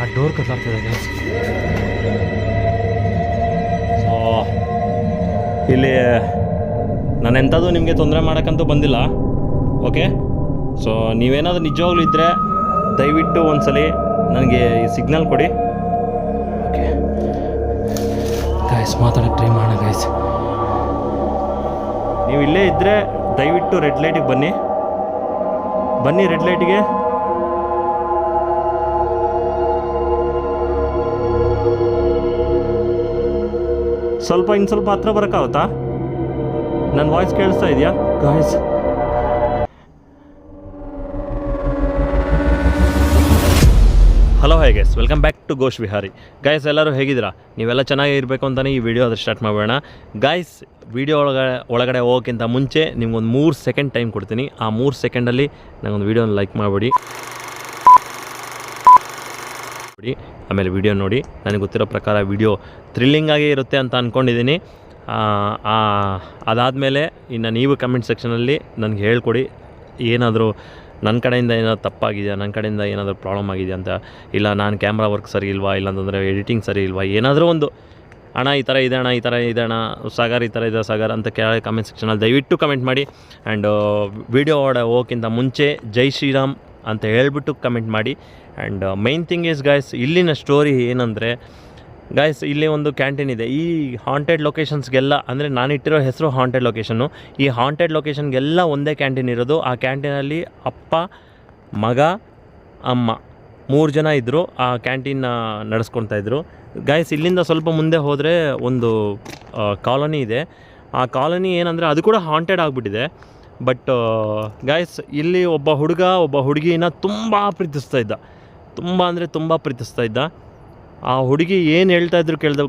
ಆ door ಕತ್ಲಾಗ್ತಿದೆ guys. So ಇಲ್ಲಿ ನಾನು ಎಂಥದ್ದು ನಿಮಗೆ ತೊಂದರೆ ಮಾಡೋಕ್ಕಂತೂ ಬಂದಿಲ್ಲ. ಓಕೆ, ಸೊ ನೀವೇನಾದರೂ ನಿಜವಾಗ್ಲೂ ಇದ್ದರೆ ದಯವಿಟ್ಟು ಒಂದ್ಸಲಿ ನನಗೆ ಈ ಸಿಗ್ನಲ್ ಕೊಡಿ. ಓಕೆ ಗೈಸ್, ಮಾತಾಡೋಕ್ಕೆ ಟ್ರೈ ಮಾಡೋಣ ಗೈಸ್. ನೀವು ಇಲ್ಲೇ ಇದ್ದರೆ ದಯವಿಟ್ಟು ರೆಡ್ ಲೈಟಿಗೆ ಬನ್ನಿ. ರೆಡ್ ಲೈಟಿಗೆ. ಇನ್ನು ಸ್ವಲ್ಪ ಹತ್ರ ಬರೋಕ್ಕಾಗುತ್ತಾ? ನನ್ನ ವಾಯ್ಸ್ ಕೇಳಿಸ್ತಾ ಇದೆಯಾ guys? Hello, hi guys, welcome back to Gosh Vihari. Guys, ಎಲ್ಲರೂ ಹೇಗಿದ್ದೀರಾ? ನೀವೆಲ್ಲ ಚೆನ್ನಾಗಿ ಇರಬೇಕು ಅಂತಲೇ ಈ ವಿಡಿಯೋ ಅದ್ರ ಸ್ಟಾರ್ಟ್ ಮಾಡೋಣ. ಗೈಸ್, ವಿಡಿಯೋ ಒಳಗಡೆ ಹೋಗೋಕ್ಕಿಂತ ಮುಂಚೆ ನಿಮ್ಗೊಂದು 3 ಸೆಕೆಂಡ್ ಟೈಮ್ ಕೊಡ್ತೀನಿ. ಆ 3 ಸೆಕೆಂಡಲ್ಲಿ ನನಗೊಂದು ವೀಡಿಯೋನ ಲೈಕ್ ಮಾಡಿಬಿಡಿ. ಆಮೇಲೆ ವಿಡಿಯೋ ನೋಡಿ. ನನಗೆ ಗೊತ್ತಿರೋ ಪ್ರಕಾರ ವಿಡಿಯೋ ಥ್ರಿಲ್ಲಿಂಗಾಗೇ ಇರುತ್ತೆ ಅಂತ ಅಂದ್ಕೊಂಡಿದ್ದೀನಿ. ಅದಾದಮೇಲೆ ಇನ್ನು ನೀವು ಕಮೆಂಟ್ ಸೆಕ್ಷನಲ್ಲಿ ನನಗೆ ಹೇಳ್ಕೊಡಿ, ಏನಾದರೂ ನನ್ನ ಕಡೆಯಿಂದ ಏನಾದರೂ ತಪ್ಪಾಗಿದೆಯಾ, ನನ್ನ ಕಡೆಯಿಂದ ಏನಾದರೂ ಪ್ರಾಬ್ಲಮ್ ಆಗಿದೆಯಾ ಅಂತ. ಇಲ್ಲ ನಾನು ಕ್ಯಾಮ್ರಾ ವರ್ಕ್ ಸರಿ ಇಲ್ವಾ, ಇಲ್ಲಾಂತಂದರೆ ಎಡಿಟಿಂಗ್ ಸರಿ ಇಲ್ವಾ, ಏನಾದರೂ ಒಂದು ಅಣ್ಣ ಈ ಥರ ಇದೆ ಅಣ್ಣ, ಈ ಥರ ಇದೆ ಅಣ್ಣ, ಸಾಗರ್ ಈ ಥರ ಇದೆ ಸಾಗರ್ ಅಂತ ಕೆಳಗೆ ಕಮೆಂಟ್ ಸೆಕ್ಷನಲ್ಲಿ ದಯವಿಟ್ಟು ಕಮೆಂಟ್ ಮಾಡಿ. ಆ್ಯಂಡ್ ವಿಡಿಯೋ ಹೋಗೋಕ್ಕಿಂತ ಮುಂಚೆ ಜೈ ಶ್ರೀರಾಮ್ ಅಂತ ಹೇಳ್ಬಿಟ್ಟು ಕಮೆಂಟ್ ಮಾಡಿ. And main thing is guys, ಇಲ್ಲಿನ ಸ್ಟೋರಿ ಏನಂದರೆ ಗಾಯ್ಸ್, ಇಲ್ಲಿ ಒಂದು ಕ್ಯಾಂಟೀನ್ ಇದೆ. ಈ ಹಾಂಟೆಡ್ ಲೊಕೇಶನ್ಸ್ಗೆಲ್ಲ, ಅಂದರೆ ನಾನಿಟ್ಟಿರೋ ಹೆಸರು ಹಾಂಟೆಡ್ ಲೊಕೇಶನ್ನು. ಈ ಹಾಂಟೆಡ್ ಲೊಕೇಶನ್ಗೆಲ್ಲ ಒಂದೇ ಕ್ಯಾಂಟೀನ್ ಇರೋದು. ಆ ಕ್ಯಾಂಟೀನಲ್ಲಿ ಅಪ್ಪ, ಮಗ, ಅಮ್ಮ 3 ಜನ ಇದ್ದರು. ಆ ಕ್ಯಾಂಟೀನ್ನ ನಡೆಸ್ಕೊಳ್ತಾಯಿದ್ರು. ಗಾಯ್ಸ್, ಇಲ್ಲಿಂದ ಸ್ವಲ್ಪ ಮುಂದೆ ಹೋದರೆ ಒಂದು ಕಾಲೋನಿ ಇದೆ. ಆ ಕಾಲೋನಿ ಏನಂದರೆ ಅದು ಕೂಡ ಹಾಂಟೆಡ್ ಆಗಿಬಿಟ್ಟಿದೆ. ಬಟ್ ಗಾಯ್ಸ್, ಇಲ್ಲಿ ಒಬ್ಬ ಹುಡುಗ ಒಬ್ಬ ಹುಡುಗಿನ ತುಂಬ ಪ್ರೀತಿಸ್ತಾ ಇದ್ದ. ತುಂಬ ಅಂದರೆ ತುಂಬ ಪ್ರೀತಿಸ್ತಾ ಇದ್ದ. ಆ ಹುಡುಗಿ ಏನು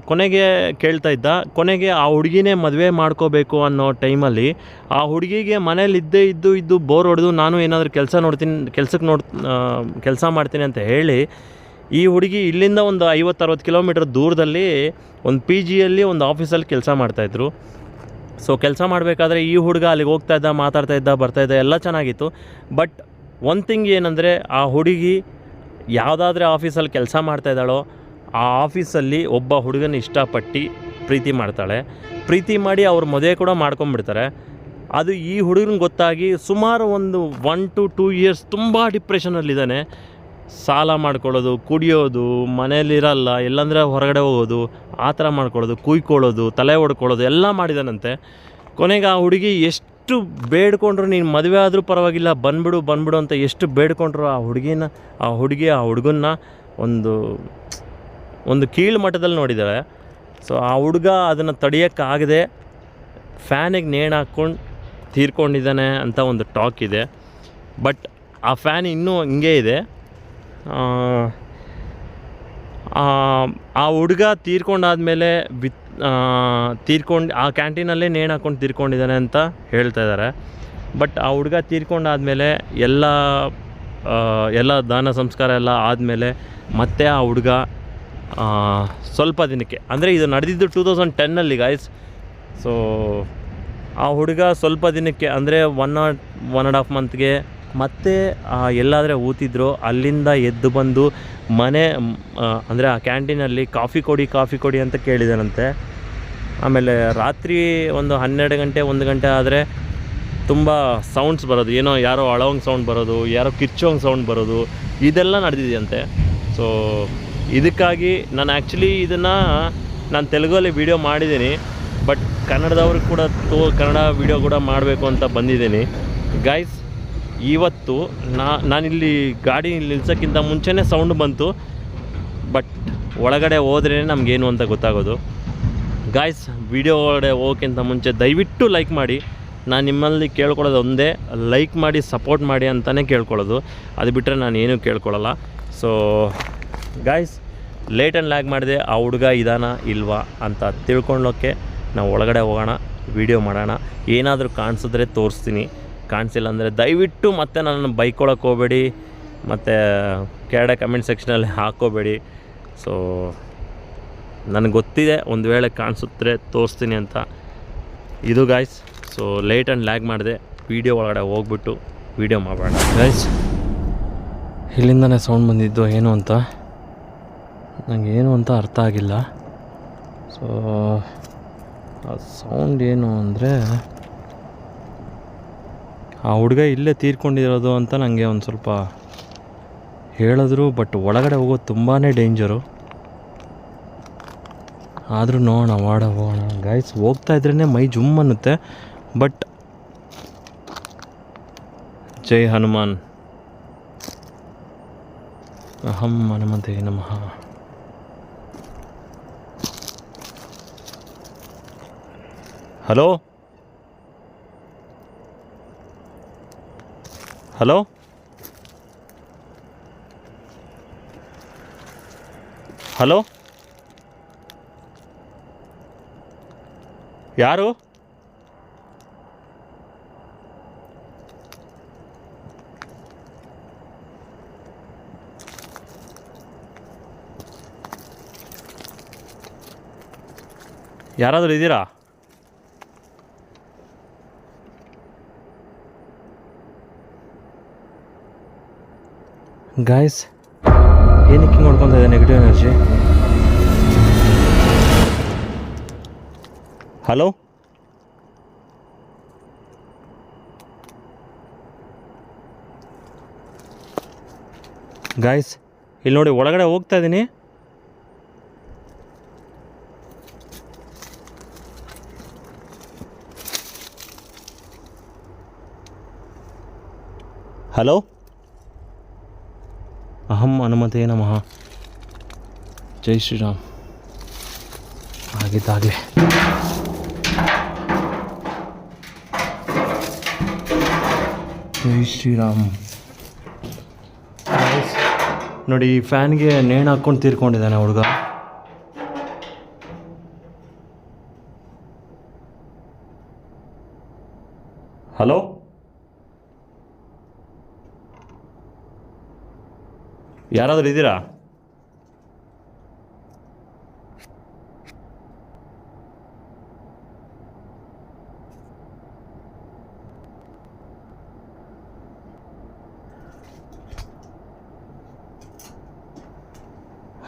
ಕೊನೆಗೆ ಕೇಳ್ತಾ ಇದ್ದ. ಕೊನೆಗೆ ಆ ಹುಡುಗಿನೇ ಮದುವೆ ಮಾಡ್ಕೋಬೇಕು ಅನ್ನೋ ಟೈಮಲ್ಲಿ ಆ ಹುಡುಗಿಗೆ ಮನೇಲಿ ಇದ್ದು ಬೋರ್ ಹೊಡೆದು ನಾನು ಏನಾದರೂ ಕೆಲಸ ಮಾಡ್ತೀನಿ ಅಂತ ಹೇಳಿ ಈ ಹುಡುಗಿ ಇಲ್ಲಿಂದ ಒಂದು 50-60 ಕಿಲೋಮೀಟರ್ ದೂರದಲ್ಲಿ ಒಂದು PGಯಲ್ಲಿ ಒಂದು ಆಫೀಸಲ್ಲಿ ಕೆಲಸ ಮಾಡ್ತಾಯಿದ್ರು. ಸೊ ಕೆಲಸ ಮಾಡಬೇಕಾದ್ರೆ ಈ ಹುಡುಗ ಅಲ್ಲಿಗೆ ಹೋಗ್ತಾಯಿದ್ದ, ಮಾತಾಡ್ತಾಯಿದ್ದ, ಬರ್ತಾಯಿದ್ದ, ಎಲ್ಲ ಚೆನ್ನಾಗಿತ್ತು. ಬಟ್ ಒನ್ ಥಿಂಗ್ ಏನಂದರೆ, ಆ ಹುಡುಗಿ ಯಾವುದಾದ್ರೂ ಆಫೀಸಲ್ಲಿ ಕೆಲಸ ಮಾಡ್ತಾಯಿದ್ದಾಳೋ ಆ ಆಫೀಸಲ್ಲಿ ಒಬ್ಬ ಹುಡುಗನ ಇಷ್ಟಪಟ್ಟು ಪ್ರೀತಿ ಮಾಡ್ತಾಳೆ. ಪ್ರೀತಿ ಮಾಡಿ ಅವ್ರ ಮದುವೆ ಕೂಡ ಮಾಡ್ಕೊಂಬಿಡ್ತಾರೆ. ಅದು ಈ ಹುಡುಗನಿಗೆ ಗೊತ್ತಾಗಿ ಸುಮಾರು ಒಂದು 1 to 2 ಇಯರ್ಸ್ ತುಂಬ ಡಿಪ್ರೆಷನಲ್ಲಿದ್ದಾನೆ. ಸಾಲ ಮಾಡ್ಕೊಳ್ಳೋದು, ಕುಡಿಯೋದು, ಮನೇಲಿರಲ್ಲ, ಎಲ್ಲಂದರೆ ಹೊರಗಡೆ ಹೋಗೋದು, ಆ ಥರ ಮಾಡ್ಕೊಳ್ಳೋದು, ಕುಯ್ಕೊಳ್ಳೋದು, ತಲೆ ಹೊಡ್ಕೊಳ್ಳೋದು ಎಲ್ಲ ಮಾಡಿದಾನಂತೆ. ಕೊನೆಗೆ ಆ ಹುಡುಗಿ ಎಷ್ಟು ಬೇಡ್ಕೊಂಡ್ರು, ನೀನು ಮದುವೆ ಆದರೂ ಪರವಾಗಿಲ್ಲ, ಬಂದ್ಬಿಡು ಅಂತ ಎಷ್ಟು ಬೇಡ್ಕೊಂಡ್ರು ಆ ಹುಡುಗನ್ನ ಒಂದು ಕೀಳು ಮಟ್ಟದಲ್ಲಿ ನೋಡಿದ್ದಾಳೆ. ಸೊ ಆ ಹುಡುಗ ಅದನ್ನು ತಡೆಯೋಕ್ಕಾಗದೆ ಫ್ಯಾನಿಗೆ ನೇಣು ಹಾಕ್ಕೊಂಡು ತೀರ್ಕೊಂಡಿದ್ದಾನೆ ಅಂತ ಒಂದು ಟಾಕ್ ಇದೆ. ಬಟ್ ಆ ಫ್ಯಾನ್ ಇನ್ನೂ ಹಿಂಗೇ ಇದೆ. ಆ ಹುಡುಗ ತೀರ್ಕೊಂಡಾದಮೇಲೆ ಆ ಕ್ಯಾಂಟೀನಲ್ಲೇ ನೇಣು ಹಾಕ್ಕೊಂಡು ತೀರ್ಕೊಂಡಿದ್ದಾನೆ ಅಂತ ಹೇಳ್ತಾ ಇದ್ದಾರೆ. ಬಟ್ ಆ ಹುಡುಗ ತೀರ್ಕೊಂಡಾದಮೇಲೆ ಎಲ್ಲ ದಾನ ಸಂಸ್ಕಾರ ಎಲ್ಲ ಆದಮೇಲೆ ಮತ್ತೆ ಆ ಹುಡುಗ ಸ್ವಲ್ಪ ದಿನಕ್ಕೆ, ಅಂದರೆ ಇದು ನಡೆದಿದ್ದು 2010 ಗಾಯ್ಸ್. ಸೊ ಆ ಹುಡುಗ ಸ್ವಲ್ಪ ದಿನಕ್ಕೆ, ಅಂದರೆ 1.5 ಮಂತ್ಗೆ ಮತ್ತೆ ಎಲ್ಲಾದರೆ ಊತಿದ್ರು ಅಲ್ಲಿಂದ ಎದ್ದು ಬಂದು ಅಂದರೆ ಆ ಕ್ಯಾಂಟೀನಲ್ಲಿ ಕಾಫಿ ಕೊಡಿ ಅಂತ ಕೇಳಿದಾನಂತೆ. ಆಮೇಲೆ ರಾತ್ರಿ ಒಂದು 12 ಗಂಟೆ 1 ಗಂಟೆ ಆದರೆ ತುಂಬ ಸೌಂಡ್ಸ್ ಬರೋದು, ಯಾರೋ ಅಳೋಂಗೆ ಸೌಂಡ್ ಬರೋದು, ಯಾರೋ ಕಿರ್ಚೋಂಗೆ ಸೌಂಡ್ ಬರೋದು, ಇದೆಲ್ಲ ನಡೆದಿದೆಯಂತೆ. ಸೊ ಇದಕ್ಕಾಗಿ ನಾನು ಆ್ಯಕ್ಚುಲಿ ನಾನು ತೆಲುಗಲ್ಲಿ ವೀಡಿಯೋ ಮಾಡಿದ್ದೀನಿ. ಬಟ್ ಕನ್ನಡದವ್ರಿಗೆ ಕೂಡ ಕನ್ನಡ ವೀಡಿಯೋ ಕೂಡ ಮಾಡಬೇಕು ಅಂತ ಬಂದಿದ್ದೀನಿ ಗೈಸ್. ಇವತ್ತು ನಾನಿಲ್ಲಿ ಗಾಡಿ ನಿಲ್ಸೋಕ್ಕಿಂತ ಮುಂಚೆನೇ ಸೌಂಡ್ ಬಂತು. ಬಟ್ ಒಳಗಡೆ ಹೋದ್ರೇ ನಮಗೇನು ಅಂತ ಗೊತ್ತಾಗೋದು. ಗಾಯ್ಸ್, ವೀಡಿಯೋ ಒಳಗಡೆ ಹೋಗೋಕ್ಕಿಂತ ಮುಂಚೆ ದಯವಿಟ್ಟು ಲೈಕ್ ಮಾಡಿ. ನಾನು ನಿಮ್ಮಲ್ಲಿ ಕೇಳ್ಕೊಳ್ಳೋದು ಒಂದೇ, ಲೈಕ್ ಮಾಡಿ, ಸಪೋರ್ಟ್ ಮಾಡಿ ಅಂತಲೇ ಕೇಳ್ಕೊಳ್ಳೋದು. ಅದು ಬಿಟ್ಟರೆ ನಾನು ಏನೂ ಕೇಳ್ಕೊಳ್ಳಲ್ಲ. So guys, late and lag ಮಾಡಿದೆ. ಆ ಹುಡುಗ ಇದಾನ ಇಲ್ವಾ ಅಂತ ತಿಳ್ಕೊಳ್ಳೋಕ್ಕೆ ನಾವು ಒಳಗಡೆ ಹೋಗೋಣ, ವೀಡಿಯೋ ಮಾಡೋಣ. ಏನಾದರೂ ಕಾಣಿಸಿದ್ರೆ ತೋರಿಸ್ತೀನಿ, ಕಾಣಿಸಿಲ್ಲ ಅಂದರೆ ದಯವಿಟ್ಟು ಮತ್ತೆ ನನ್ನನ್ನು ಬೈಕೊಳಕ್ಕೆ ಹೋಗಬೇಡಿ, ಮತ್ತು ಕೆಳಗಡೆ ಕಮೆಂಟ್ ಸೆಕ್ಷನಲ್ಲಿ ಹಾಕ್ಕೋಬೇಡಿ. ಸೊ ನನಗೆ ಗೊತ್ತಿದೆ ಒಂದು ವೇಳೆ ಕಾಣಿಸುತ್ತೆ ತೋರಿಸ್ತೀನಿ ಅಂತ. ಇದು guys. So late and lag ಮಾಡಿದೆ, ವೀಡಿಯೋ ಒಳಗಡೆ ಹೋಗ್ಬಿಟ್ಟು ವೀಡಿಯೋ ಮಾಡೋಣ ಗಾಯ್ಸ್. ಇಲ್ಲಿಂದನೇ ಸೌಂಡ್ ಬಂದಿದ್ದು ಏನು ಅಂತ ನನಗೇನು ಅಂತ ಅರ್ಥ ಆಗಿಲ್ಲ. ಸೊ ಆ ಸೌಂಡ್ ಏನು ಅಂದರೆ ಆ ಹುಡುಗ ಇಲ್ಲೇ ತೀರ್ಕೊಂಡಿರೋದು ಅಂತ ನನಗೆ ಒಂದು ಸ್ವಲ್ಪ ಹೇಳಿದ್ರು. ಬಟ್ ಒಳಗಡೆ ಹೋಗೋದು ತುಂಬಾ ಡೇಂಜರು. ಆದರೂ ನೋಡೋಣ, ಹೋಗೋಣ ಗೈಸ್. ಹೋಗ್ತಾ ಇದ್ರೇ ಮೈ ಜುಮ್ ಅನ್ನುತ್ತೆ. ಬಟ್ ಜೈ ಹನುಮಾನ್, ಅಹಂ ಹನುಮತೆ ನಮಃ. ಹಲೋ ಹಲೋ ಹಲೋ, ಯಾರು? ಯಾರಾದರೂ ಇದ್ದೀರಾ? ಗಾಯ್ಸ್, ಏನಕ್ಕೆ ಹಿಂಗೆ ನೋಡ್ಕೊತಾ ಇದೆ ನೆಗೆಟಿವ್ ಎನರ್ಜಿ? ಹಲೋ ಗಾಯ್ಸ್, ಇಲ್ಲಿ ನೋಡಿ, ಒಳಗಡೆ ಹೋಗ್ತಾ ಇದ್ದೀನಿ. ಹಲೋ, ಅಹಂ ಹನುಮತೆ ನಮಃ. ಜೈ ಶ್ರೀರಾಮ್. ಆಗಿದ್ದಾಗಲೇ ಜೈ ಶ್ರೀರಾಮ್. ನೋಡಿ, ಈ ಫ್ಯಾನ್ಗೆ ನೇಣು ಹಾಕ್ಕೊಂಡು ತೀರ್ಕೊಂಡಿದ್ದಾನೆ ಹುಡುಗ. ಹಲೋ, ಯಾರಾದರೂ ಇದ್ದೀರಾ?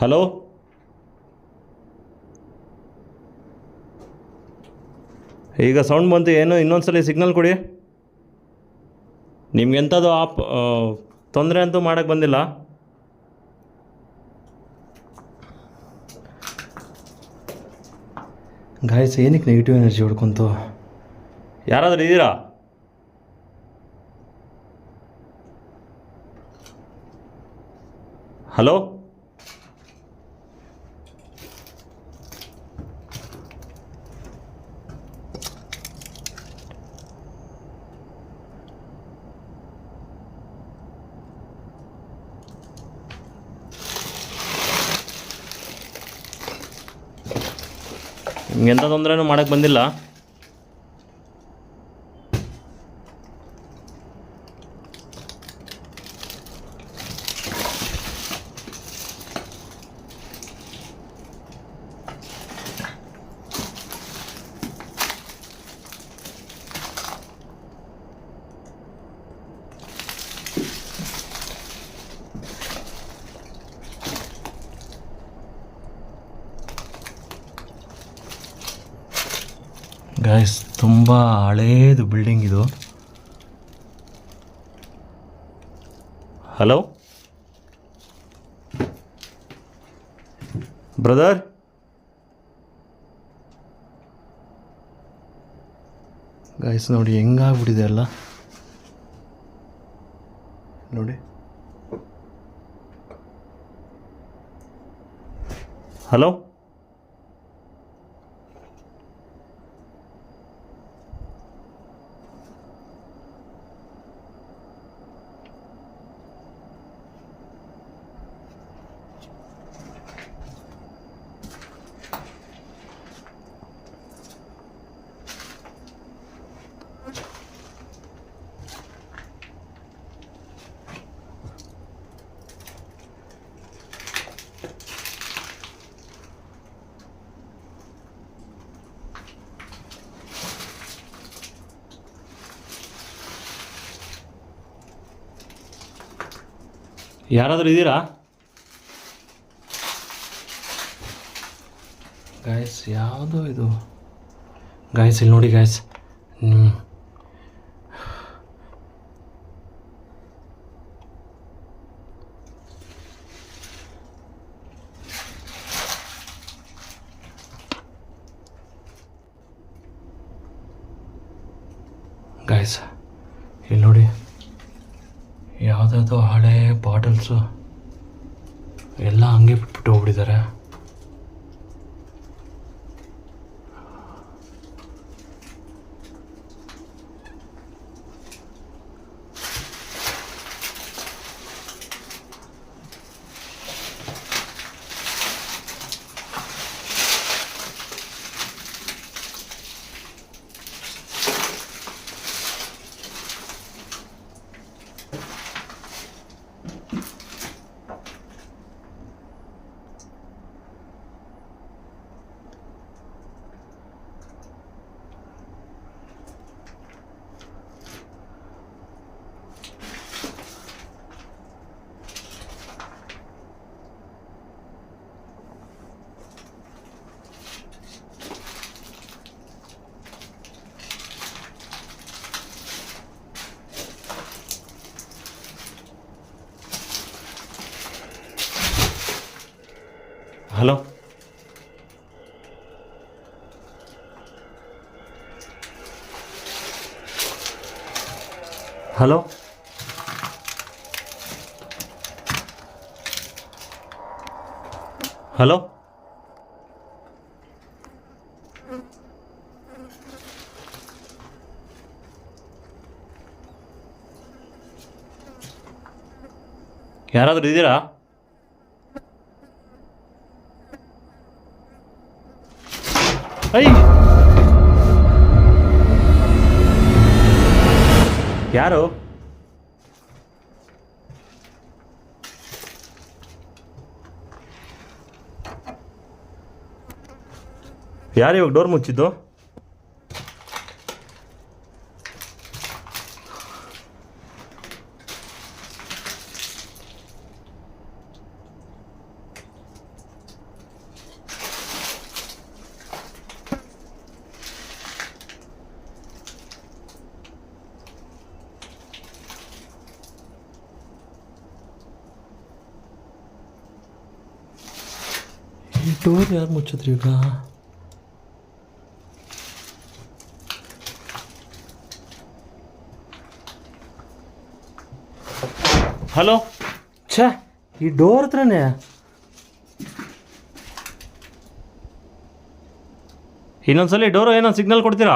ಹಲೋ, ಈಗ ಸೌಂಡ್ ಬಂತು. ಏನು, ಇನ್ನೊಂದ್ಸಲ ಸಿಗ್ನಲ್ ಕೊಡಿ. ನಿಮ್ಗೆಂಥದ್ದು ತೊಂದರೆ ಅಂತೂ ಮಾಡೋಕ್ಕೆ ಬಂದಿಲ್ಲ. ಗಾಯ್ಸ್, ಏನಕ್ಕೆ ನೆಗೆಟಿವ್ ಎನರ್ಜಿ ಹೊಡ್ಕೊಂತು? ಯಾರಾದರೂ ಇದ್ದೀರಾ? ಹಲೋ, ನಿಮ್ಗೆಂಥ ತೊಂದರೆನೂ ಮಾಡೋಕ್ಕೆ ಬಂದಿಲ್ಲ. ಗಾಯ್ಸ್, ತುಂಬ ಹಳೇದು ಬಿಲ್ಡಿಂಗ್ ಇದು. ಹಲೋ ಬ್ರದರ್, ಗಾಯ್ಸ್ ನೋಡಿ ಹೆಂಗಾಗ್ಬಿಟ್ಟಿದೆ ಅಲ್ಲ. ನೋಡಿ, ಹಲೋ, ಯಾರಾದರೂ ಇದ್ದೀರಾ? ಗಾಯ್ಸ್ ಯಾವುದು ಇದು ಗಾಯ್ಸ್, ಇಲ್ಲಿ ನೋಡಿ ಗಾಯ್ಸ್. ಗಾಯ್ಸ್ ಇಲ್ಲಿ ನೋಡಿ, ಯಾವುದಾದ್ರು ಹಳೆ ಬಾಟಲ್ಸು ಎಲ್ಲ ಹಂಗೆ ಬಿಟ್ಬಿಟ್ಟು ಹೋಗ್ಬಿಟ್ಟಿದ್ದಾರೆ. ಹಲೋ ಹಲೋ ಹಲೋ ಯಾರಾದರೂ ಇದ್ದೀರಾ? ಐ ಯಾರು? ಯಾರು ಇವಾಗ ಡೋರ್ ಮುಚ್ಚಿದ್ದು? ಈ ಡೋರ್ ಯಾರು ಮುಚ್ಚಿದ್ರಿ ಈಗ? ಹಲೋ, ಛೇ ಈ ಡೋರ್ ಹತ್ರನೇ. ಇನ್ನೊಂದ್ಸಲ ಡೋರು ಏನೋ ಸಿಗ್ನಲ್ ಕೊಡ್ತೀರಾ?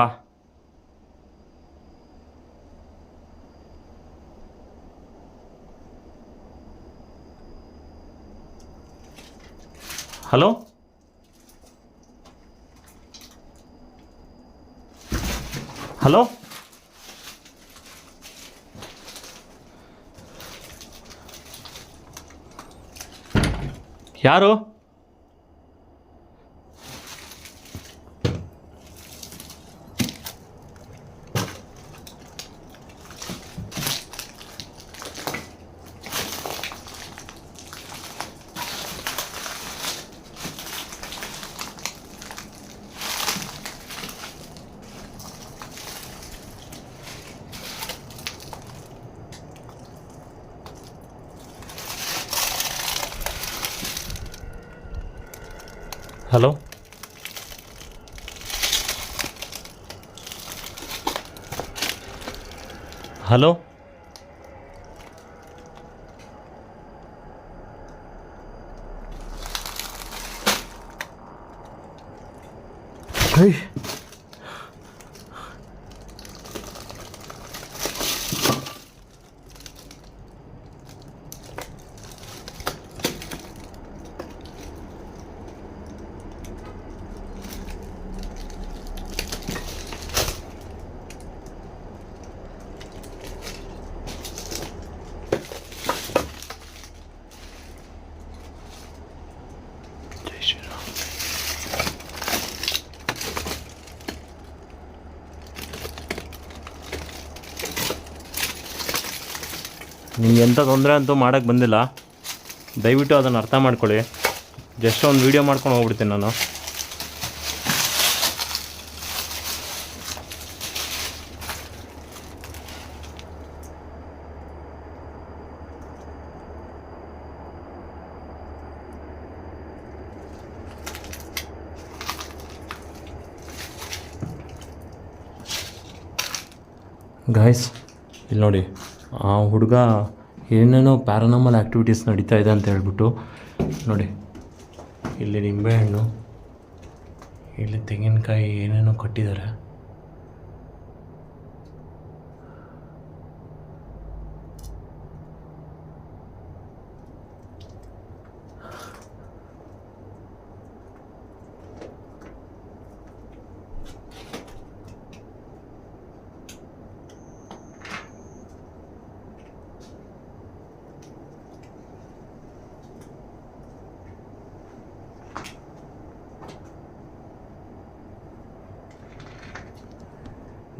ಹಲೋ ಹಲೋ ಯಾರು? ಹಲೋ ಹಲೋ ಹೇಯ್ ನಿಮ್ಗೆ ಎಂಥ ತೊಂದರೆ ಅಂತೂ ಮಾಡೋಕ್ಕೆ ಬಂದಿಲ್ಲ. ದಯವಿಟ್ಟು ಅದನ್ನು ಅರ್ಥ ಮಾಡ್ಕೊಳ್ಳಿ. ಜಸ್ಟ್ ಒಂದು ವೀಡಿಯೋ ಮಾಡ್ಕೊಂಡು ಹೋಗ್ಬಿಡ್ತೀನಿ ನಾನು. ಗಾಯ್ಸ್ ಇಲ್ಲಿ ನೋಡಿ, ಆ ಹುಡುಗ ಏನೇನೋ ಪ್ಯಾರಾನಾಮಲ್ ಆ್ಯಕ್ಟಿವಿಟೀಸ್ ನಡೀತಾ ಇದೆ ಅಂತ ಹೇಳ್ಬಿಟ್ಟು ನೋಡಿ, ಇಲ್ಲಿ ನಿಂಬೆಹಣ್ಣು, ಇಲ್ಲಿ ತೆಂಗಿನಕಾಯಿ ಏನೇನೋ ಕಟ್ಟಿದ್ದಾರೆ.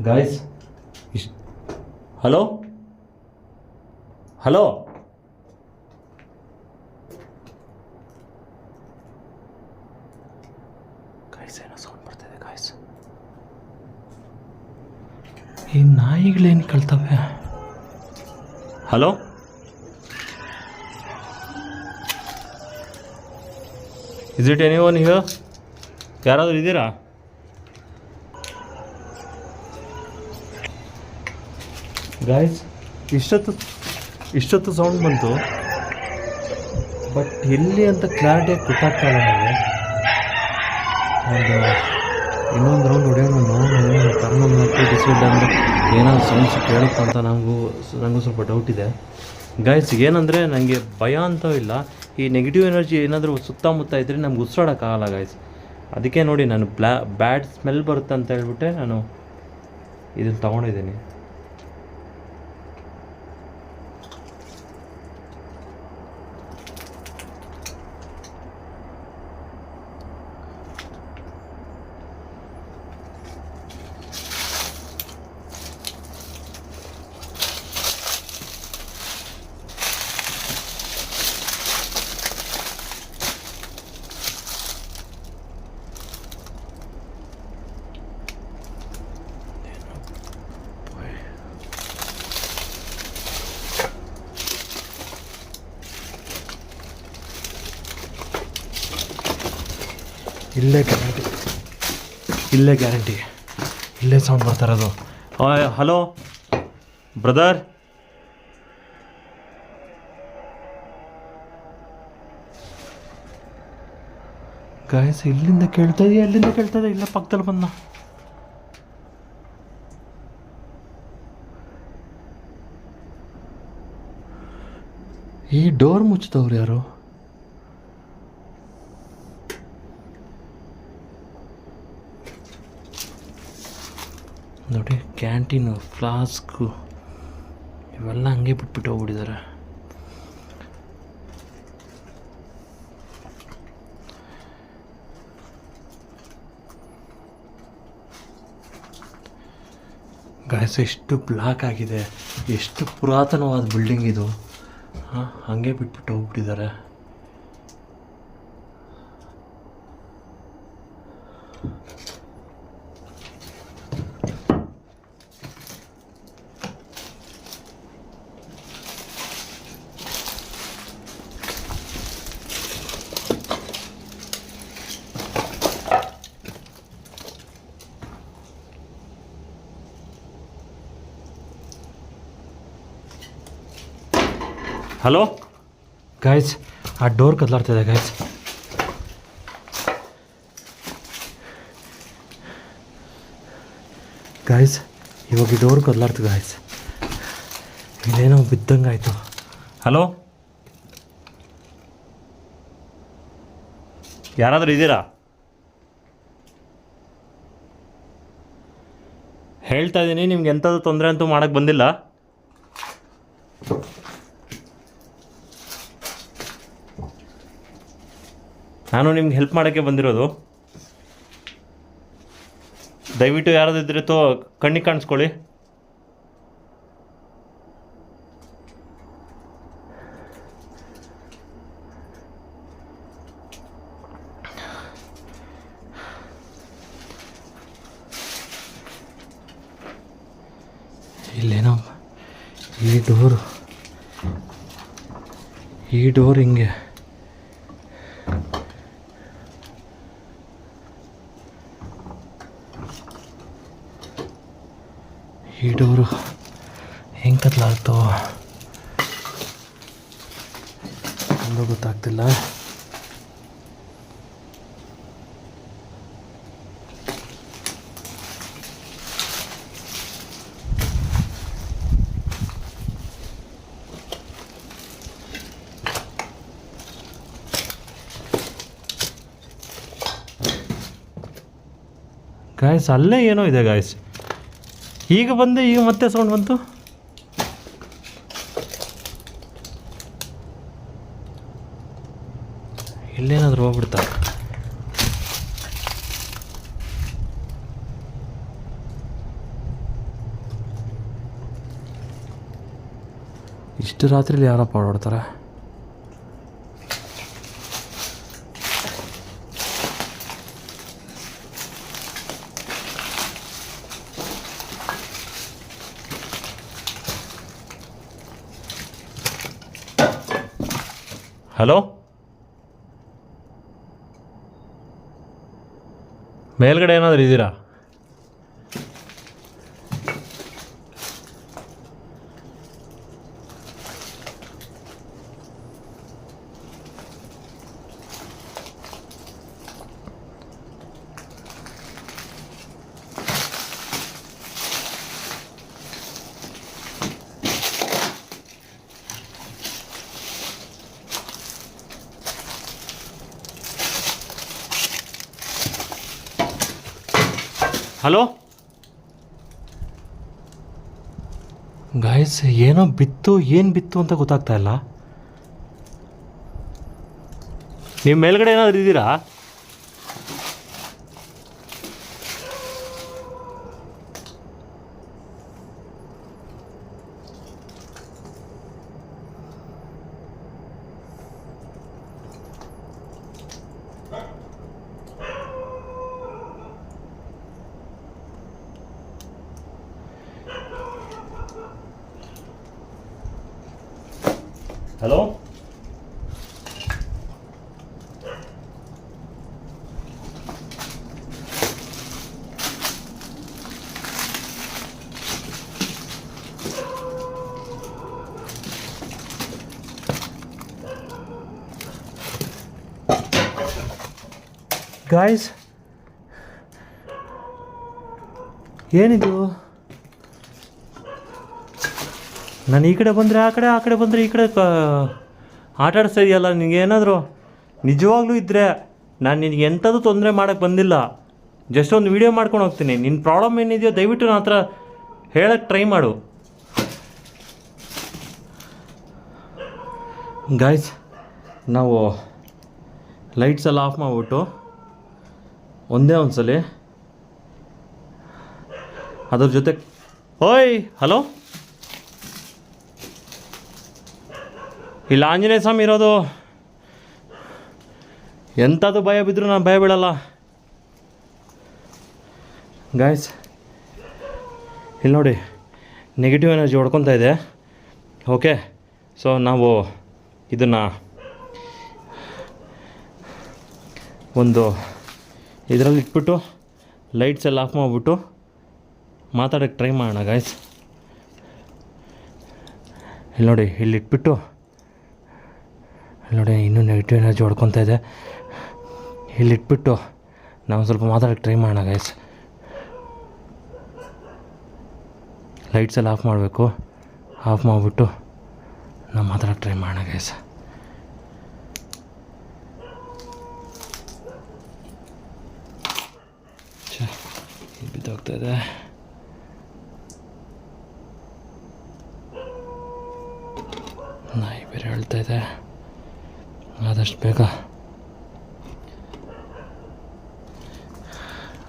ಗಾಯ್ಸ್ ಹಲೋ ಹಲೋ ಗಾಯ್ಸ್, ಏನೋ ಸೌಂಡ್ ಬರ್ತಿದೆ ಗಾಯ್ಸ್. ಈ ನಾಯಿಗಳೇನು ಕಳ್ತವೆ. Hello is it anyone here? ಯಾರಾದರೂ ಇದ್ದೀರಾ? ಗಾಯ್ಸ್ ಇಷ್ಟೊತ್ತು ಸೌಂಡ್ ಬಂತು, ಬಟ್ ಎಲ್ಲಿ ಅಂತ ಕ್ಲಾರಿಟಿಯಾಗಿ ಗೊತ್ತಾಗ್ತಾಯಿಲ್ಲ ನನಗೆ. ಒಂದು ಇನ್ನೊಂದು ರೌಂಡ್ ಹೊಡೆಯೋಣ ನಾವು, ಪ್ಯಾರಾನಾಮಲ್ ಆ್ಯಕ್ಟಿವಿಟೀಸ್ ಅಂದರೆ ಏನಾದ್ರು ಸೌಂಡ್ಸ್ ಕೇಳುತ್ತಾ ಅಂತ ನನಗೂ ಸ್ವಲ್ಪ ಡೌಟ್ ಇದೆ ಗಾಯ್ಸ್. ಏನಂದರೆ ನನಗೆ ಭಯ ಅಂತ ಇಲ್ಲ, ಈ ನೆಗೆಟಿವ್ ಎನರ್ಜಿ ಏನಾದರೂ ಸುತ್ತಮುತ್ತ ಇದ್ದರೆ ನಮ್ಗೆ ಉಸಿರಾಡೋಕ್ಕಾಗಲ್ಲ ಗಾಯ್ಸ್. ಅದಕ್ಕೆ ನೋಡಿ ನಾನು ಬ್ಯಾಡ್ ಸ್ಮೆಲ್ ಬರುತ್ತೆ ಅಂತ ಹೇಳ್ಬಿಟ್ಟೆ ನಾನು ಇದನ್ನು ತೊಗೊಂಡಿದ್ದೀನಿ. ಇಲ್ಲೇ ಗ್ಯಾರಂಟಿ ಇಲ್ಲೇ ಸೌಂಡ್ ಬರ್ತಾ ಇರೋದು. ಹಲೋ ಬ್ರದರ್, ಗಾಯ್ಸ್ ಇಲ್ಲಿಂದ ಕೇಳ್ತಾ ಇದೆಯಾ, ಅಲ್ಲಿಂದ ಕೇಳ್ತಾ ಇದೆ, ಇಲ್ಲ ಪಕ್ಕದಲ್ಲಿ ಬಂದ. ಈ ಡೋರ್ ಮುಚ್ಚಿದವ್ರು ಯಾರು? ನೋಡಿ, ಕ್ಯಾಂಟೀನು, ಫ್ಲಾಸ್ಕು ಇವೆಲ್ಲ ಹಂಗೆ ಬಿಟ್ಬಿಟ್ಟು ಹೋಗ್ಬಿಟ್ಟಿದ್ದಾರೆ. ಗಾಯ್ಸ್ ಎಷ್ಟು ಬ್ಲಾಕ್ ಆಗಿದೆ, ಎಷ್ಟು ಪುರಾತನವಾದ ಬಿಲ್ಡಿಂಗ್ ಇದು. ಹಂಗೆ ಬಿಟ್ಬಿಟ್ಟು ಹೋಗ್ಬಿಟ್ಟಿದ್ದಾರೆ. ಹಲೋ ಗಾಯ್ಸ್, ಆ ಡೋರ್ ಕದಲಾಡ್ತಿದೆ ಗಾಯ್ಸ್. ಗಾಯ್ಸ್ ಇವಾಗ ಈ ಡೋರ್ ಕದಲಾಡ್ತು ಗಾಯ್ಸ್, ಇಲ್ಲೇನೋ ಬಿದ್ದಂಗೆ ಆಯಿತು. ಹಲೋ ಯಾರಾದರೂ ಇದ್ದೀರಾ? ಹೇಳ್ತಾ ಇದ್ದೀನಿ, ನಿಮ್ಗೆ ಎಂಥದ್ದು ತೊಂದರೆ ಅಂತೂ ಮಾಡೋಕ್ಕೆ ಬಂದಿಲ್ಲ. ನಾನು ನಿಮ್ಗೆ ಹೆಲ್ಪ್ ಮಾಡೋಕ್ಕೆ ಬಂದಿರೋದು. ದಯವಿಟ್ಟು ಯಾರಾದರೂ ಇದ್ದರೆ ಕಣ್ಣಿಗೆ ಕಾಣಿಸ್ಕೊಳ್ಳಿ. ಇಲ್ಲೇನೋ ಈ ಡೋರ್ ಹಿಂಗೆ ಈ ಡೋರು ಕತ್ಲಾಗ್ತು ಒಂದು ಗೊತ್ತಾಗ್ತಿಲ್ಲ. ಗಾಯ್ಸ್ ಅಲ್ಲೇ ಏನೋ ಇದೆ ಗಾಯ್ಸ್. ಈಗ ಬಂದೆ, ಈಗ ಮತ್ತೆ ಸೌಂಡ್ ಬಂತು. ಇಲ್ಲೇನಾದರೂ ಹೋಗ್ಬಿಡ್ತಾ. ಇಷ್ಟು ರಾತ್ರಿಲಿ ಯಾರಪ್ಪ ಓಡಾಡ್ತಾರೆ? ಹಲೋ, ಮೇಲ್ಗಡೆ ಏನಾದರೂ ಇದ್ದೀರಾ? ಹಲೋ ಗಾಯ್ಸ್, ಏನೋ ಬಿತ್ತು, ಏನು ಬಿತ್ತು ಅಂತ ಗೊತ್ತಾಗ್ತಾ ಇಲ್ಲ. ನೀವು ಮೇಲ್ಗಡೆ ಏನಾದರೂ ಇದ್ದೀರಾ? ಹಲೋ, ಗಾಯ್ಸ್ ಏನಿದು? ನಾನು ಈ ಕಡೆ ಬಂದರೆ ಆ ಕಡೆ, ಆ ಕಡೆ ಬಂದರೆ ಈ ಕಡೆ ಆಟ ಆಡಿಸ್ತಾ ಇದೆಯಲ್ಲ. ನಿನಗೇನಾದರೂ ನಿಜವಾಗ್ಲೂ ಇದ್ದರೆ ನಾನು ನಿನಗೆ ಎಂಥದ್ದು ತೊಂದರೆ ಮಾಡೋಕ್ಕೆ ಬಂದಿಲ್ಲ. ಜಸ್ಟ್ ಒಂದು ವೀಡಿಯೋ ಮಾಡ್ಕೊಂಡು ಹೋಗ್ತೀನಿ. ನಿನ್ನ ಪ್ರಾಬ್ಲಮ್ ಏನಿದೆಯೋ ದಯವಿಟ್ಟು ನನ್ನ ಹತ್ರ ಹೇಳಕ್ಕೆ ಟ್ರೈ ಮಾಡು. ಗಾಯ್ಸ್, ನಾವು ಲೈಟ್ಸ್ ಎಲ್ಲ ಆಫ್ ಮಾಡಿಬಿಟ್ಟು ಒಂದೇ ಒಂದು ಸಲ ಅದ್ರ ಜೊತೆ ಓಯ್ ಹಲೋ, ಇಲ್ಲಿ ಆಂಜನೇಯ ಸ್ವಾಮಿ ಇರೋದು. ಎಂಥದ್ದು ಭಯ ಬಿದ್ದರೂ ನಾನು ಭಯ ಬೀಳಲ್ಲ ಗಾಯ್ಸ್. ಇಲ್ಲಿ ನೋಡಿ, ನೆಗೆಟಿವ್ ಎನರ್ಜಿ ಹೊಡ್ಕೊತಾ ಇದೆ. ಓಕೆ, ಸೊ ನಾವು ಇದನ್ನು ಒಂದು ಇದರಲ್ಲಿ ಇಟ್ಬಿಟ್ಟು ಲೈಟ್ಸ್ ಎಲ್ಲ ಆಫ್ ಮಾಡಿಬಿಟ್ಟು ಮಾತಾಡೋಕ್ಕೆ ಟ್ರೈ ಮಾಡೋಣ ಗಾಯ್ಸ್. ಇಲ್ಲಿ ನೋಡಿ, ಇಲ್ಲಿ ಇಟ್ಬಿಟ್ಟು ನೋಡಿ, ಇನ್ನೂ ನೆಗೆಟಿವ್ ಎನರ್ಜಿ ಹೊಡ್ಕೊತಾ ಇದೆ. ಇಲ್ಲಿಟ್ಬಿಟ್ಟು ನಾವು ಸ್ವಲ್ಪ ಮಾತಾಡೋಕ್ಕೆ ಟ್ರೈ ಮಾಡೋಣ ಗೈಸ್. ಲೈಟ್ಸ್ ಎಲ್ಲ ಆಫ್ ಮಾಡಬೇಕು. ಆಫ್ ಮಾಡಿಬಿಟ್ಟು ನಾವು ಮಾತಾಡೋಕ್ಕೆ ಟ್ರೈ ಮಾಡೋಣ ಗೈಸ್. ಬಿದ್ದೋಗ್ತಾ ಇದೆ. ನಾಯಿ ಬೇರೆ ಹೇಳ್ತಾ ಇದೆ. ಆದಷ್ಟು ಬೇಗ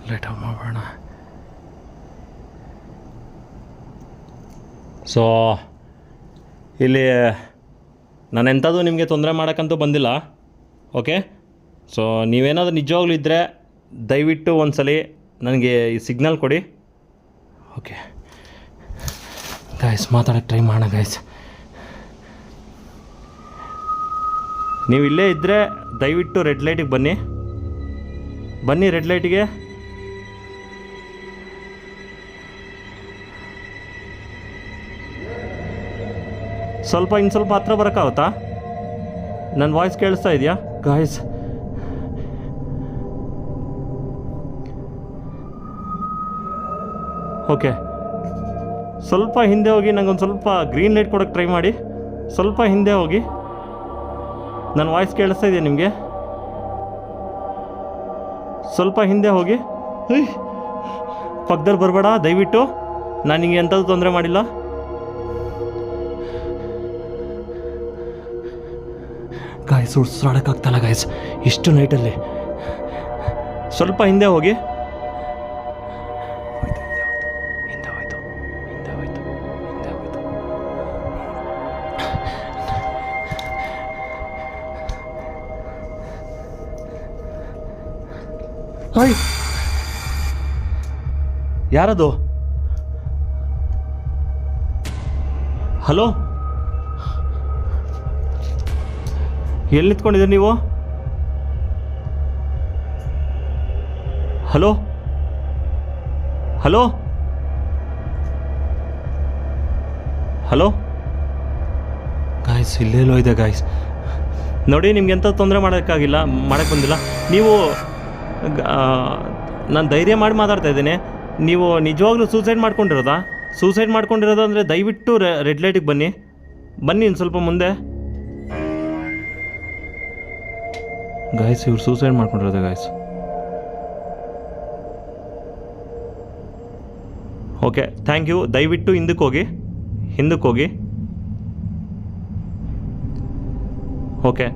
ಲೈಟ್ ಆಫ್ ಮಾಡೋಣ. ಸೊ ಇಲ್ಲಿ ನಾನು ಎಂಥದ್ದು ನಿಮಗೆ ತೊಂದರೆ ಮಾಡೋಕ್ಕಂತೂ ಬಂದಿಲ್ಲ. ಓಕೆ, ಸೊ ನೀವೇನಾದರೂ ನಿಜವಾಗ್ಲೂ ಇದ್ದರೆ ದಯವಿಟ್ಟು ಒಂದು ಸಲ ನನಗೆ ಈ ಸಿಗ್ನಲ್ ಕೊಡಿ. ಓಕೆ ಗಾಯ್ಸ್, ಮಾತಾಡೋಕ್ಕೆ ಟ್ರೈ ಮಾಡೋಣ ಗಾಯ್ಸ್. ನೀವು ಇಲ್ಲೇ ಇದ್ದರೆ ದಯವಿಟ್ಟು ರೆಡ್ ಲೈಟಿಗೆ ಬನ್ನಿ ರೆಡ್ ಲೈಟಿಗೆ. ಇನ್ನು ಸ್ವಲ್ಪ ಹತ್ರ ಬರೋಕ್ಕಾಗುತ್ತಾ? ನನ್ನ ವಾಯ್ಸ್ ಕೇಳಿಸ್ತಾ ಇದೆಯಾ ಗಾಯ್ಸ್? ಓಕೆ, ಸ್ವಲ್ಪ ಹಿಂದೆ ಹೋಗಿ ನನಗೊಂದು ಸ್ವಲ್ಪ ಗ್ರೀನ್ ಲೈಟ್ ಕೊಡೋಕ್ಕೆ ಟ್ರೈ ಮಾಡಿ. ಸ್ವಲ್ಪ ಹಿಂದೆ ಹೋಗಿ. ನನ್ನ ವಾಯ್ಸ್ ಕೇಳಿಸ್ತಾ ಇದೆಯಾ ನಿಮಗೆ? ಸ್ವಲ್ಪ ಹಿಂದೆ ಹೋಗಿ. ಪಕ್ಕದಲ್ಲಿ ಬರಬೇಡ ದಯವಿಟ್ಟು, ನಾನು ನಿಮಗೆ ಎಂಥದ್ದು ತೊಂದರೆ ಮಾಡಿಲ್ಲ. ಗಾಯ್ಸ್ ಉಸಿರಾಡೋಕ್ಕಾಗ್ತಲ್ಲ ಗಾಯ್ಸ್ ಇಷ್ಟು ನೈಟಲ್ಲಿ. ಸ್ವಲ್ಪ ಹಿಂದೆ ಹೋಗಿ. ಯಾರದು? ಹಲೋ, ಎಲ್ಲಿ ನಿಂತ್ಕೊಂಡಿದ್ದೀರಿ ನೀವು? ಹಲೋ ಹಲೋ ಹಲೋ ಗಾಯ್ಸ್, ಇಲ್ಲೇಲೋ ಇದೆ ಗಾಯ್ಸ್. ನೋಡಿ, ನಿಮ್ಗೆ ಎಂಥ ತೊಂದರೆ ಮಾಡೋಕ್ಕೆ ಬಂದಿಲ್ಲ. ನೀವು ನಾನು ಧೈರ್ಯ ಮಾಡಿ ಮಾತಾಡ್ತಾ ಇದ್ದೀನಿ. ನೀವು ನಿಜವಾಗ್ಲೂ ಸೂಸೈಡ್ ಮಾಡ್ಕೊಂಡಿರೋದು ಅಂದರೆ ದಯವಿಟ್ಟು ರೆಡ್ ಲೈಟಿಗೆ ಬನ್ನಿ ಇನ್ನು ಸ್ವಲ್ಪ ಮುಂದೆ. ಗಾಯ್ಸ್, ಇವ್ರು ಸೂಸೈಡ್ ಮಾಡ್ಕೊಂಡಿರೋದು ಗಾಯ್ಸ್. Okay, thank you. ದಯವಿಟ್ಟು ಹಿಂದಕ್ಕೆ ಹೋಗಿ. ಓಕೆ,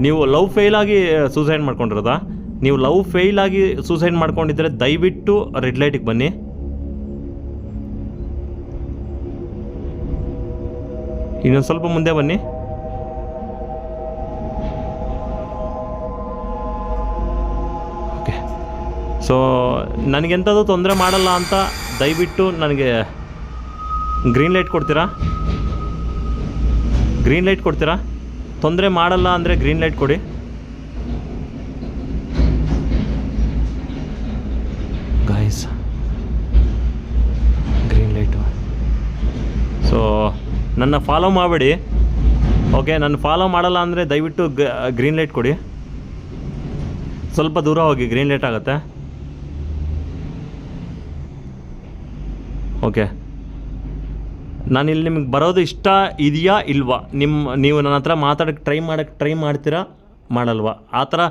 ನೀವು ಲವ್ ಫೇಲಾಗಿ ಸೂಸೈಡ್ ಮಾಡ್ಕೊಂಡಿರೋದಾ? ನೀವು ಲವ್ ಫೇಲಾಗಿ ಸೂಸೈಡ್ ಮಾಡ್ಕೊಂಡಿದ್ರೆ ದಯವಿಟ್ಟು ರೆಡ್ ಲೈಟಿಗೆ ಬನ್ನಿ. ಇನ್ನೊಂದು ಸ್ವಲ್ಪ ಮುಂದೆ ಬನ್ನಿ. ಓಕೆ, ಸೊ ನನಗೆಂಥದ್ದು ತೊಂದರೆ ಮಾಡಲ್ಲ ಅಂತ ದಯವಿಟ್ಟು ನನಗೆ ಗ್ರೀನ್ ಲೈಟ್ ಕೊಡ್ತೀರಾ? ತೊಂದರೆ ಮಾಡಲ್ಲ ಅಂದರೆ ಗ್ರೀನ್ ಲೈಟ್ ಕೊಡಿ. Guys, green light. ಸೊ ನನ್ನ ಫಾಲೋ ಮಾಡಬೇಡಿ. ಓಕೆ, ನನ್ನ ಫಾಲೋ ಮಾಡಲ್ಲ ಅಂದರೆ ದಯವಿಟ್ಟು ಗ್ರೀನ್ ಲೈಟ್ ಕೊಡಿ. ಸ್ವಲ್ಪ ದೂರ ಹೋಗಿ, ಗ್ರೀನ್ ಲೈಟ್ ಆಗುತ್ತೆ. ಓಕೆ, ನಾನಿಲ್ಲಿ ನಿಮಗೆ ಬರೋದು ಇಷ್ಟ ಇದೆಯಾ ಇಲ್ವಾ? ನೀವು ನನ್ನ ಹತ್ರ ಮಾತಾಡೋಕ್ಕೆ ಟ್ರೈ ಮಾಡ್ತೀರಾ ಮಾಡಲ್ವಾ? ಆ ಥರ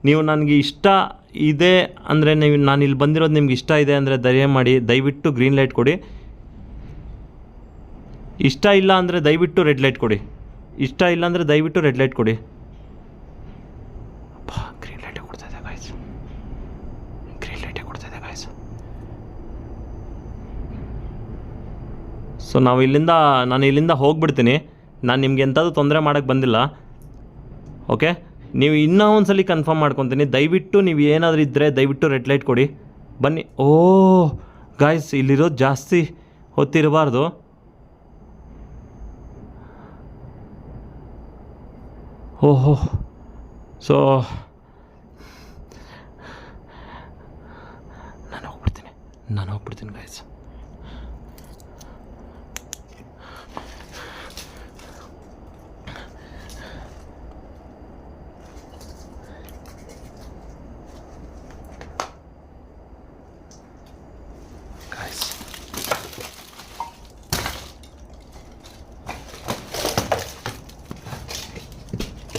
ನೀವು ನನಗೆ ಇಷ್ಟ ಇದೆ ಅಂದರೆ, ನಾನು ಇಲ್ಲಿ ಬಂದಿರೋದು ನಿಮ್ಗೆ ಇಷ್ಟ ಇದೆ ಅಂದರೆ ದಯವಿಟ್ಟು ಗ್ರೀನ್ ಲೈಟ್ ಕೊಡಿ. ಇಷ್ಟ ಇಲ್ಲ ಅಂದರೆ ದಯವಿಟ್ಟು ರೆಡ್ ಲೈಟ್ ಕೊಡಿ. ಗ್ರೀನ್ ಲೈಟೇ ಕೊಡ್ತಾ ಇದೆ ಗಾಯ್ಸ್. ಸೊ ನಾನು ಇಲ್ಲಿಂದ ಹೋಗ್ಬಿಡ್ತೀನಿ. ನಾನು ನಿಮ್ಗೆ ಎಂಥದ್ದು ತೊಂದರೆ ಮಾಡೋಕ್ಕೆ ಬಂದಿಲ್ಲ. ಓಕೆ, ನೀವು ಇನ್ನೂ ಒಂದ್ಸಲಿ ಕನ್ಫರ್ಮ್ ಮಾಡ್ಕೊತೀನಿ. ದಯವಿಟ್ಟು ನೀವು ಏನಾದರೂ ಇದ್ದರೆ ದಯವಿಟ್ಟು ರೆಡ್ ಲೈಟ್ ಕೊಡಿ. ಬನ್ನಿ. ಗಾಯ್ಸ್, ಇಲ್ಲಿರೋದು ಜಾಸ್ತಿ ಹೊತ್ತಿರಬಾರ್ದು. ಓಹೋ, ಸೊ ನಾನು ಹೋಗ್ಬಿಡ್ತೀನಿ ಗಾಯ್ಸ್.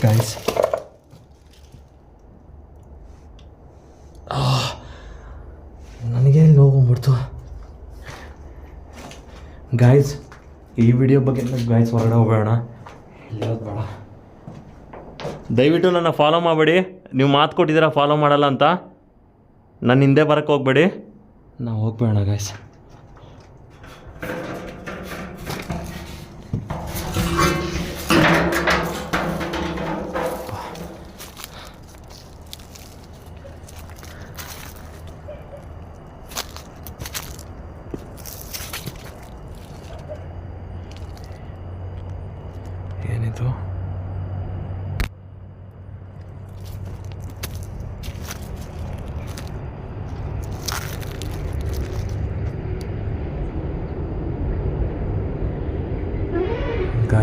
Guys, ನನಗೆ ಹೋಗ್ಬಿಡ್ತು ಗಾಯ್ಸ್. ಈ ವಿಡಿಯೋ ಬಗ್ಗೆ ಗಾಯ್ಸ್ ಹೊರಗಡೆ ಹೋಗೋಣ, ಇಲ್ಲೋದು ಬೇಡ. ದಯವಿಟ್ಟು ನನ್ನ ಫಾಲೋ ಮಾಡಬೇಡಿ. ನೀವು ಮಾತು ಕೊಟ್ಟಿದ್ದೀರಾ ಫಾಲೋ ಮಾಡಲ್ಲ ಅಂತ. ನನ್ನ ಹಿಂದೆ ಬರೋಕ್ಕೆ ಹೋಗಬೇಡಿ. ನಾವು ಹೋಗ್ಬೇಡ ಗಾಯ್ಸ್. ಏನಿದು?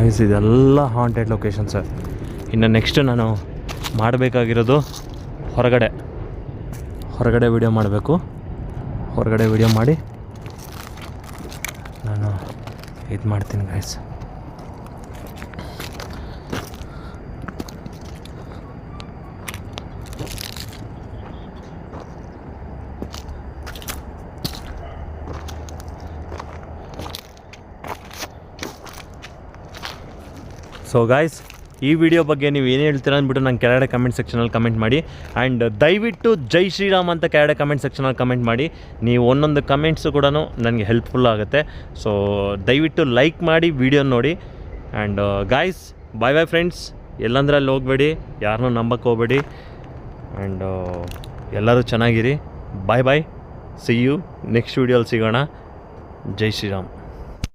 ಗೈಸ್ ಇದೆಲ್ಲ ಹಾಂಟೆಡ್ ಲೊಕೇಶನ್ಸ್. ಇನ್ನು ನೆಕ್ಸ್ಟ್ ನಾನು ಮಾಡಬೇಕಾಗಿರೋದು ಹೊರಗಡೆ ವಿಡಿಯೋ ಮಾಡಬೇಕು. ಹೊರಗಡೆ ವಿಡಿಯೋ ಮಾಡಿ ನಾನು ಇದು ಮಾಡ್ತೀನಿ ಗೈಸ್. ಸೊ ಗಾಯ್ಸ್, ಈ ವಿಡಿಯೋ ಬಗ್ಗೆ ನೀವು ಏನು ಹೇಳ್ತೀರಾ ಅಂದ್ಬಿಟ್ಟು ನಂಗೆ ಕೆಳಗಡೆ ಕಮೆಂಟ್ ಸೆಕ್ಷನಲ್ಲಿ ಕಮೆಂಟ್ ಮಾಡಿ. ಆ್ಯಂಡ್ ದಯವಿಟ್ಟು ಜೈ ಶ್ರೀರಾಮ್ ಅಂತ ಕೆಳಗಡೆ ಕಮೆಂಟ್ ಸೆಕ್ಷನಲ್ಲಿ ಕಮೆಂಟ್ ಮಾಡಿ. ನೀವು ಒಂದೊಂದು ಕಮೆಂಟ್ಸು ಕೂಡ ನನಗೆ ಹೆಲ್ಪ್ಫುಲ್ ಆಗುತ್ತೆ. ಸೊ ದಯವಿಟ್ಟು ಲೈಕ್ ಮಾಡಿ, ವಿಡಿಯೋ ನೋಡಿ. And guys, bye bye friends. ಎಲ್ಲಂದ್ರೆ ಅಲ್ಲಿ ಹೋಗಬೇಡಿ, ಯಾರನ್ನೂ ನಂಬಕ್ಕೆ ಹೋಗಬೇಡಿ. ಆ್ಯಂಡ್ ಎಲ್ಲರೂ ಚೆನ್ನಾಗಿರಿ. Bye bye. See you next ವಿಡಿಯೋಲಿ ಸಿಗೋಣ. ಜೈ ಶ್ರೀರಾಮ್.